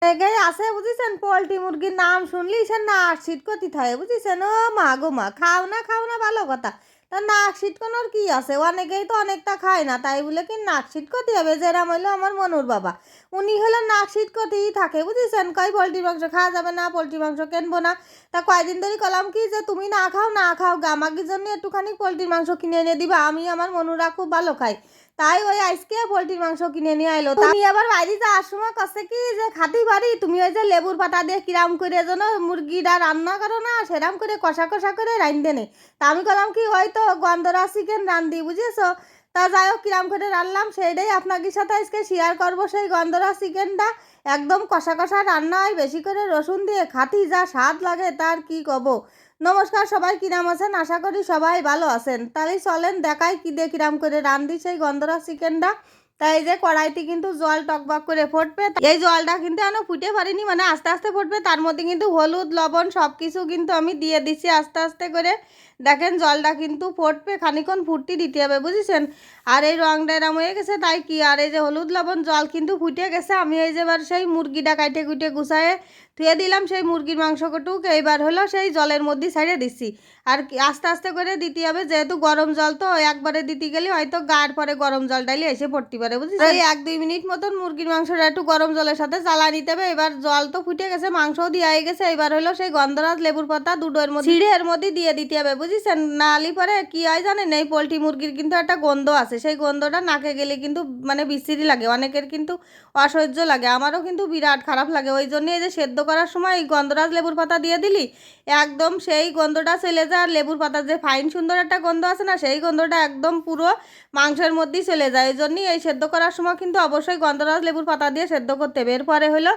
জায়গায় আছে বুঝেছেন, পোলট্রি মুরগির নাম শুনলেই সে নাক ছিটকতি থাকে বুঝেছেন। ও মা গো মা, খাও না ভালো কথা, তা নাক ছিটকানোর কি আছে? অনেকেই তো অনেকটা খায় না, তাই বলে কি নাক ছিটকতি হবে? যেরাম হইলো আমার মনুর বাবা, উনি হলো নাক ছিটকতিই থাকে বুঝেছেন। কয় পোলট্রি মাংস খাওয়া যাবে না, পোলট্রি মাংস কিনবো না। তা কয়দিন ধরে কলাম কি যে তুমি না খাও গা, আমাকে জন্য একটুখানি পোলট্রির মাংস কিনে এনে দিবা, আমি আমার মনুরা খুব ভালো খাই। তাই ওই আজকে পোলট্রির মাংস কিনে নিয়ে আইলো। উনি আবার বাইরে যাওয়ার সময় কাছে কি যে খাতি বাড়ি তুমি ওই যে লেবুর পাতা দিয়ে কিরাম করে যেন মুরগিটা রান্না করো না, সেরাম করে কষা কষা করে রান্ধে নে। তা আমি বললাম কি হয়তো গন্ধরা চিকেন রান্ধি বুঝেছো। তা যাই হোক কিরাম করে রান্নাম সেইটাই আপনাদের সাথে আজকে শেয়ার করবো। সেই গন্ধরা চিকেনটা একদম কষা কষা রান্না হয়, বেশি করে রসুন দিয়ে খাতি যা স্বাদ লাগে তার কি কব। নমস্কার সবাই, কিরাম আছেন? আশা করি সবাই ভালো আছেন। তাহলে চলেন দেখাই কি দিয়ে কিরাম করে রান্ধি সেই গন্ধরা চিকেনটা। তাই এই যে কড়াইতে কিন্তু জল টকবক করে ফুটবে, এই জলটা কিন্তু এখনো ফুটে পারিনি, মানে আস্তে আস্তে ফুটবে। তার মধ্যে কিন্তু হলুদ লবণ সব কিছু কিন্তু আমি দিয়ে দিচ্ছি আস্তে আস্তে করে। দেখেন জলটা কিন্তু ফুটবে, খানিক্ষণ ফুটতে দিতে হবে বুঝেছেন। আর এই রংটা এরম হয়ে গেছে, তাই কি আর এই যে হলুদ লবণ জল কিন্তু ফুটে গেছে। আমি এই যে এবার সেই মুরগিটা কাটে কুটে গুছায়ে ধুয়ে দিলাম, সেই মুরগির মাংসকটুক এইবার হলো সেই জলের মধ্যে ছাড়িয়ে দিচ্ছি। আর আস্তে আস্তে করে দিতে হবে, যেহেতু গরম জল তো একবারে দিতে গেলে হয়তো গাঢ় পরে গরম জল ডাইলে এসে পড়তে পারে বুঝেছেন। এই 1-2 মিনিট মতন মুরগির মাংসটা একটু গরম জলের সাথে জ্বালা নিতে হবে। এবার জল তো ফুটে গেছে, মাংসও দিয়ে গেছে। এবার হলো সেই গন্ধরাজ লেবুর পাতা দুটোর মধ্যে ছিঁড়ে এর মধ্যে দিয়ে দিতে হবে বুঝেছেন। নালি পরে কি হয় জানেন, এই পোলট্রি মুরগির কিন্তু একটা গন্ধ আছে, সেই গন্ধটা নাকে গেলে কিন্তু মানে বিশ্রী লাগে, অনেকের কিন্তু অসহ্য লাগে, আমারও কিন্তু বিরাট খারাপ লাগে। ওই জন্য এই যে সেদ্ধ করার সময় এই গন্ধরাজ লেবুর পাতা দিয়ে দিলি একদম সেই গন্ধটা চলে যায়। আর লেবুর পাতার যে ফাইন সুন্দর একটা গন্ধ আছে না, সেই গন্ধটা একদম পুরো মাংসের মধ্যেই চলে যায়। এই জন্যই এই সেদ্ধ করার সময় কিন্তু অবশ্যই গন্ধরাজ লেবুর পাতা দিয়ে সেদ্ধ করতে হবে। এরপরে হলো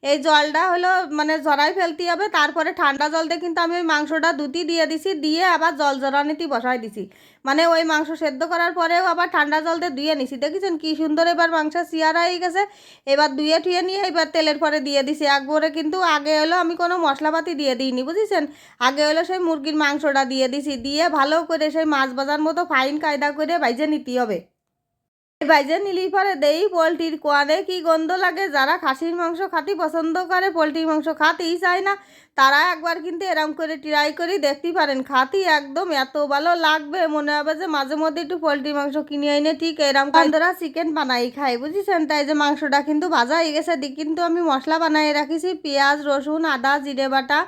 এই জলটা হলো মানে ঝরাই ফেলতে হবে। তারপরে ঠান্ডা জল দিয়ে কিন্তু আমি ওই মাংসটা দুটি দিয়ে দিছি, দিয়ে আবার জল ঝরানিতে বসাই দিছি। মানে ওই মাংস সেদ্ধ করার পরেও আবার ঠান্ডা জল দিয়ে ধুয়ে নিছি। দেখেছেন কি সুন্দর এবার মাংস সিয়ারা হয়ে গেছে। এবার ধুয়ে টুয়ে নিয়ে এবার তেলের পরে দিয়ে দিছি একবারে। কিন্তু আগে হলো আমি কোনো মশলাপাতি দিয়ে দিইনি বুঝেছেন। আগে হলো সেই মুরগির মাংসটা দিয়ে দিছি, দিয়ে ভালো করে সেই মাছ ভাজার মতো ফাইন কায়দা করে ভাইজে নিতে হবে। ভাইজে নিলি পরে দেই পোলট্রির কোয়ানে কি গন্ধ লাগে। যারা খাসির মাংস খাতি পছন্দ করে, পোলট্রির মাংস খাতেই চায় না, তারা একবার কিন্তু এরম করে ট্রাই করে দেখতে পারেন। খাতি একদম এত ভালো লাগবে, মনে হবে যে মাঝে মধ্যে একটু পোলট্রির মাংস কিনে এনে ঠিক এরম কান্দরা চিকেন বানাই খাই বুঝেছেন। তাই যে মাংসটা কিন্তু ভাজা হয়ে গেছে, দিক কিন্তু আমি মশলা বানাই রাখিছি, পেঁয়াজ রসুন আদা জিরে বাটা।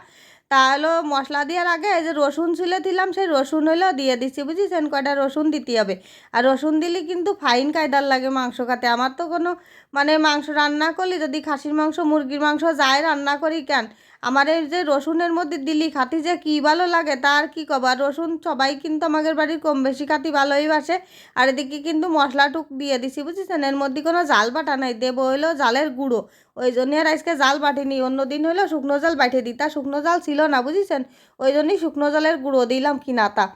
তা হলো মশলা দেওয়ার আগে এই যে রসুন ছুলে দিলাম, সেই রসুন হলো দিয়ে দিচ্ছি বুঝেছেন। কয়টা রসুন দিতে হবে, আর রসুন দিলে কিন্তু ফাইন কায়দার লাগে মাংস খাতে। আমার তো কোনো মানে মাংস রান্না করলে যদি খাসির মাংস মুরগির মাংস যাই রান্না করি কেন, আমার এই যে রসুনের মধ্যে দিলি খাতি যে কী ভালো লাগে তার কি কবার। রসুন সবাই কিন্তু আমাদের বাড়ির কম বেশি খাতি ভালোই বাসে। আর এদিকে কিন্তু মশলাটুক দিয়ে দিছি বুঝেছেন। এর মধ্যে কোনো জাল বাটা নাই, দেবো হইলো জালের গুঁড়ো। ওই জন্য আর আজকে জাল বাটিনি, অন্য দিন হইলো শুকনো জাল বাইটে দিই, তা শুকনো জাল ছিল না বুঝেছেন। ওই জন্যই শুকনো জালের গুঁড়ো দিলাম কিনা তা।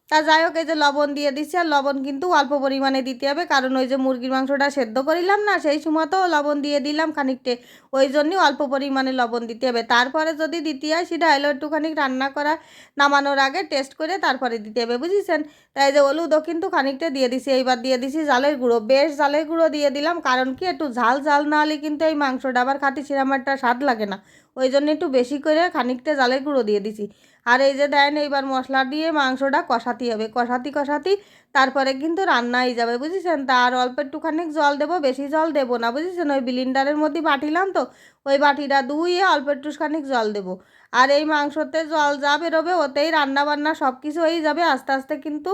তা যাই হোক এই যে লবণ দিয়ে দিচ্ছি, আর লবণ কিন্তু অল্প পরিমাণে দিতে হবে, কারণ ওই যে মুরগির মাংসটা সেদ্ধ করিলাম না, সেই সময় তো লবণ দিয়ে দিলাম খানিকটে, ওই জন্যই অল্প পরিমাণে লবণ দিতে হবে। তারপরে যদি দিতে হয় সেটা হলো একটুখানি রান্না করা নামানোর আগে টেস্ট করে তারপরে দিতে হবে বুঝেছেন। তাই যে হলুদও কিন্তু খানিকটা দিয়ে দিছি। এইবার দিয়ে দিছি জালের গুঁড়ো, বেশ জালের গুঁড়ো দিয়ে দিলাম, কারণ কি একটু ঝাল ঝাল না হলে কিন্তু এই মাংসটা আবার খাতি সেরকম একটা স্বাদ লাগে না। ওই জন্য একটু বেশি করে খানিকটা জালের গুঁড়ো দিয়ে দিছি। আর এই যে দেন এইবার মশলা দিয়ে মাংসটা কষাতে হবে, কষাতি কষাতি তারপরে কিন্তু রান্নাই যাবে বুঝেছেন। তার অল্প একটুখানি জল দেবো, বেশি জল দেবো না বুঝেছেন। ওই বিলিন্ডারের মধ্যে বাটিলাম তো, ওই বাটিটা ধুয়ে অল্প একটুখানি জল দেবো। আর এই মাংসতে জল যা বেরোবে ওতেই রান্না বান্না সব কিছু হয়ে যাবে আস্তে আস্তে। কিন্তু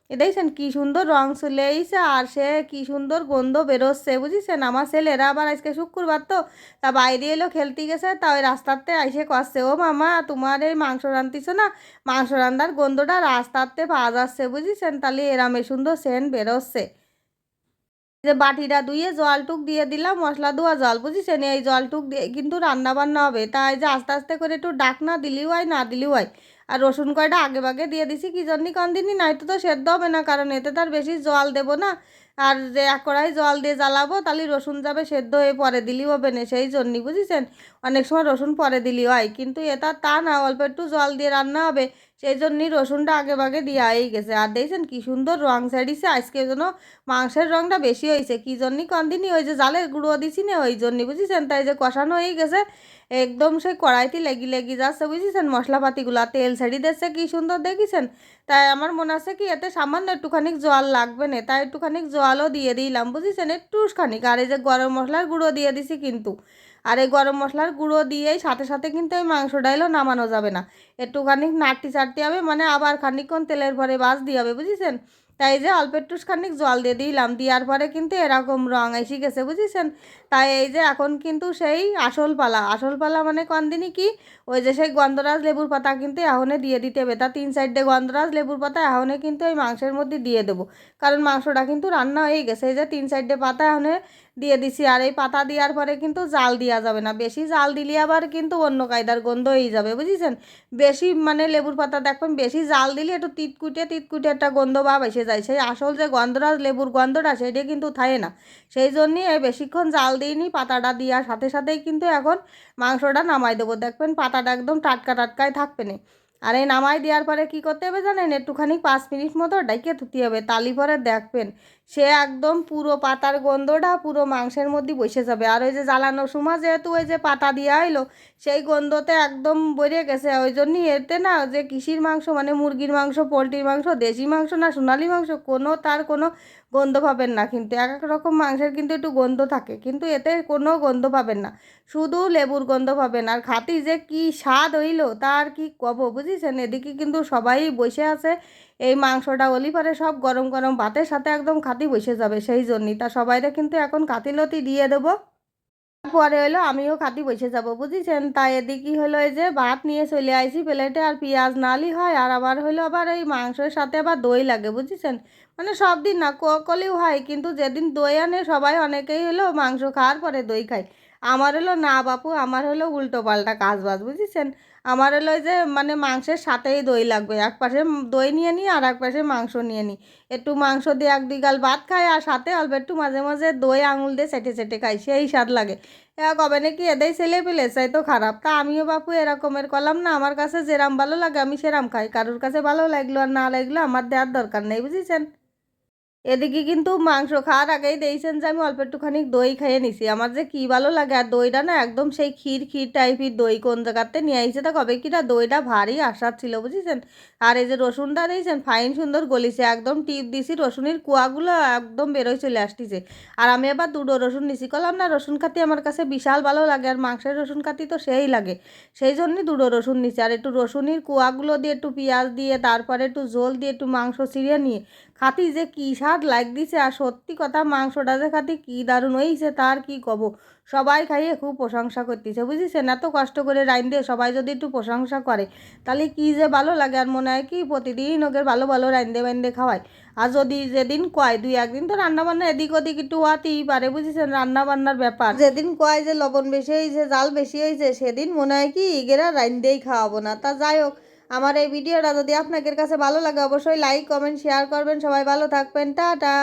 এ দেখছেন কী সুন্দর রং চলে এসেছে, আর সে কী সুন্দর গন্ধ বেরোচ্ছে বুঝেছেন। আমার ছেলেরা আবার আজকে শুক্রবার তো, তা বাইরে এলো খেলতে গেছে, তা ওই রাস্তাতে এসে কষছে, ও মামা তোমার এই মাংস রাঁধতিস না, মাংস রান্নার গন্ধটা রাস্তাতে পাওয়া যাচ্ছে বুঝেছেন। তাহলে এরামে সুন্দর সেন্ট বেরোচ্ছে। যে বাটিটা ধুয়ে জলটুক দিয়ে দিলাম, মশলা ধোয়া জল বুঝেছেন, এই জলটুক দিয়ে কিন্তু রান্না বান্না হবে। তাই যে আস্তে আস্তে করে একটু ডাক না দিলেও হয় না দিলেও হয়। আর রসুন কয়টা আগে ভাগে দিয়ে দিছি কি জন্যই কম দিনই, নয়তো তো সেদ্ধ হবে না, কারণ এতে তার বেশি জল দেবো না। আর যে এক কড়াই জল দিয়ে জ্বালাবো তাহলে রসুন যাবে সেদ্ধ হয়ে, পরে দিলেই হবে না, সেই জন্যই বুঝেছেন। অনেক সময় রসুন পরে দিলেই হয়, কিন্তু এটা তা না, অল্প একটু জল দিয়ে রান্না হবে। সেই জন্যই রসুনটা আগে ভাগে দেওয়াই গেছে। আর দেখছেন কি সুন্দর রং ছাড়িয়েছে আজকে, যেন মাংসের রংটা বেশি হয়েছে কি জন্যই কদিনই ওই যে জালের গুঁড়ো দিছি না ওই জন্যই বুঝেছেন। তাই যে কষানো হয়ে গেছে একদম সেই কড়াইতে লেগে লেগে যাচ্ছে বুঝেছেন, মশলাপাতিগুলা তেল ছেড়ে দিচ্ছে কি সুন্দর দেখেছেন। তাই আমার মনে আছে কি এতে সামান্য একটুখানি জল লাগবে না, তাই একটুখানি জলও দিয়ে দিলাম বুঝেছেন একটুখানি। আর এই যে গরম মশলার গুঁড়ো দিয়ে দিছি কিন্তু, আর এই গরম মশলার গুঁড়ো দিয়েই সাথে সাথে কিন্তু ওই মাংস ডাইলও নামানো যাবে না, একটুখানি নাড়তে চাড়তে হবে, মানে আবার খানিকক্ষণ তেলের পরে বাজ দিয়ে হবে বুঝেছেন। তাই যে অল্প একটুখানি জল দিয়ে দিলাম, দেওয়ার পরে কিন্তু এরকম রং এসে গেছে বুঝেছেন। তাই এই যে এখন কিন্তু সেই আসল পালা মানে দিনই কি ওই যে সেই গন্ধরাজ লেবুর পাতা কিন্তু এখনে দিয়ে দিতে হবে, তা 3-4টে গন্ধরাজ লেবুর পাতা এখনে কিন্তু ওই মাংসের মধ্যে দিয়ে দেবো, কারণ মাংসটা কিন্তু রান্না হয়ে গেছে। এই যে 3-4টে পাতা এখনে দিয়ে দিছি। আর এই পাতা দেওয়ার পরে কিন্তু জাল দেওয়া যাবে না, বেশি জাল দিলে আবার কিন্তু অন্য কায়দার গন্ধ হয়ে যাবে বুঝেছেন। বেশি মানে লেবুর পাতা দেখবেন বেশি জাল দিলে একটু তিতকুটে একটা গন্ধ ভাব এসে যায়, সেই আসল যে গন্ধরাজ লেবুর গন্ধটা সেটা কিন্তু থাকে না। সেই জন্যই বেশিক্ষণ জাল দিইনি, পাতাটা দেওয়ার সাথে সাথেই কিন্তু এখন মাংসটা নামাই দেবো, দেখবেন পাতাটা একদম টাটকা টাটকাই থাকবে না। আর এই নামাই দেওয়ার পরে কী করতে হবে জানেন, একটুখানি 5 মিনিট মতো ডাইকে ধুতে হবে, তালি পরে দেখবেন সে একদম পুরো পাতার গন্ধটা পুরো মাংসের মধ্যে বসে যাবে। আর ওই যে জ্বালানোর সময় যেহেতু ওই যে পাতা দেওয়া হইলো সেই গন্ধতে একদম বেরিয়ে গেছে, ওই জন্যই এতে না যে কিসির মাংস মানে মুরগির মাংস, পোলট্রির মাংস, দেশি মাংস না সোনালি মাংস তার কোনো গন্ধ পাবেন না। কিন্তু এক এক রকম মাংসের কিন্তু একটু গন্ধ থাকে, কিন্তু এতে কোনো গন্ধ পাবেন না, শুধু লেবুর গন্ধ পাবেন। আর খাতি যে কি স্বাদ হইলো তার কি কব বুঝেছেন। এদিকে কিন্তু সবাই বসে আছে, এই মাংসটা ওলি পরে সব গরম গরম ভাতের সাথে একদম খাতি বসে যাবে, সেই জন্যই তা সবাইরে কিন্তু এখন কাতিলতি দিয়ে দেবো। পরে হলো আমিও খাতি বসে যাব বুঝেছেন। তাই এদিকে হলো এই যে ভাত নিয়ে চলে আইছি প্লেটে, আর পেঁয়াজ নালি হয়, আর আবার হলো আবার এই মাংসের সাথে আবার দই লাগে বুঝেছেন। মানে সব দিন না কলেও হয়, কিন্তু যেদিন দই আনে সবাই অনেকেই হলো মাংস খাওয়ার পরে দই খায়। আমার হলো না বাপু, আমার হলো উল্টো পাল্টা কাজ বাজ বুঝেছেন। আমার হলো যে মানে মাংসের সাথেই দই লাগবে, এক পাশে দই নিয়ে নিই আর এক পাশে মাংস নিয়ে নিই, একটু মাংস দিয়ে 1-2 গাল ভাত খাই আর সাথে অল্প একটু মাঝে মাঝে দই আঙুল দিয়ে চেটে চেটে খাই, সেই স্বাদ লাগে। কবে নাকি এদের ছেলে পেলে চাই তো খারাপ, তা আমিও বাপু এরকমের করলাম না, আমার কাছে যেরাম ভালো লাগে আমি সেরাম খাই, কারোর কাছে ভালো লাগলো আর না লাগলো আমার দেওয়ার দরকার নেই বুঝেছেন। এদিকে কিন্তু মাংস খাওয়ার আগেই দেখছেন যে আমি অল্প একটুখানি দই খাইয়ে নিছি, আমার যে কী ভালো লাগে। আর দইটা না একদম সেই ক্ষীর ক্ষীর টাইপের দই, কোন জায়গাতে নিয়ে আইছে তা কবে কিটা দইটা ভারী আসার ছিল বুঝেছেন। আর এই যে রসুনটা দিয়েছেন ফাইন সুন্দর গলিছে, একদম টিপ দিছি, রসুনের কুয়াগুলো একদম বেরোয় চলে আসতেছে। আর আমি আবার 2টো রসুন নিছি, করলাম না রসুন কাতি আমার কাছে বিশাল ভালো লাগে, আর মাংসের রসুন কাতি তো সেই লাগে, সেই জন্যই 2টো রসুন নিছি। আর একটু রসুনের কুয়াগুলো দিয়ে একটু পেঁয়াজ দিয়ে তারপরে একটু ঝোল দিয়ে একটু মাংস ছিঁড়ে নিয়ে খাতি যে কী স্বাদ লাগদিছে। আর সত্যি কথা মাংসটা যে খাতি কী দারুণ হয়েছে তার কি কব, সবাই খাইয়ে খুব প্রশংসা করতেছে বুঝেছেন। এত কষ্ট করে রাইন্দে সবাই যদি একটু প্রশংসা করে তাহলে কি যে ভালো লাগে, আর মনে হয় কি প্রতিদিন ওকে ভালো ভালো রাইন্দে বাইন্দে খাওয়ায়। আর যদি যেদিন কয় 2-1 দিন তো রান্নাবান্না এদিক ওদিক একটু হতেই পারে বুঝেছেন, রান্নাবান্নার ব্যাপার। যেদিন কয় যে লবণ বেশি হয়েছে জাল বেশি হয়েছে সেদিন মনে হয় কি ইগেরা রাইন্দেই খাওয়াবো না। তা যাই হোক, আমার এই ভিডিওটা যদি আপনাদের কাছে ভালো লাগে অবশ্যই লাইক কমেন্ট শেয়ার করবেন, সবাই ভালো থাকবেন, টাটা।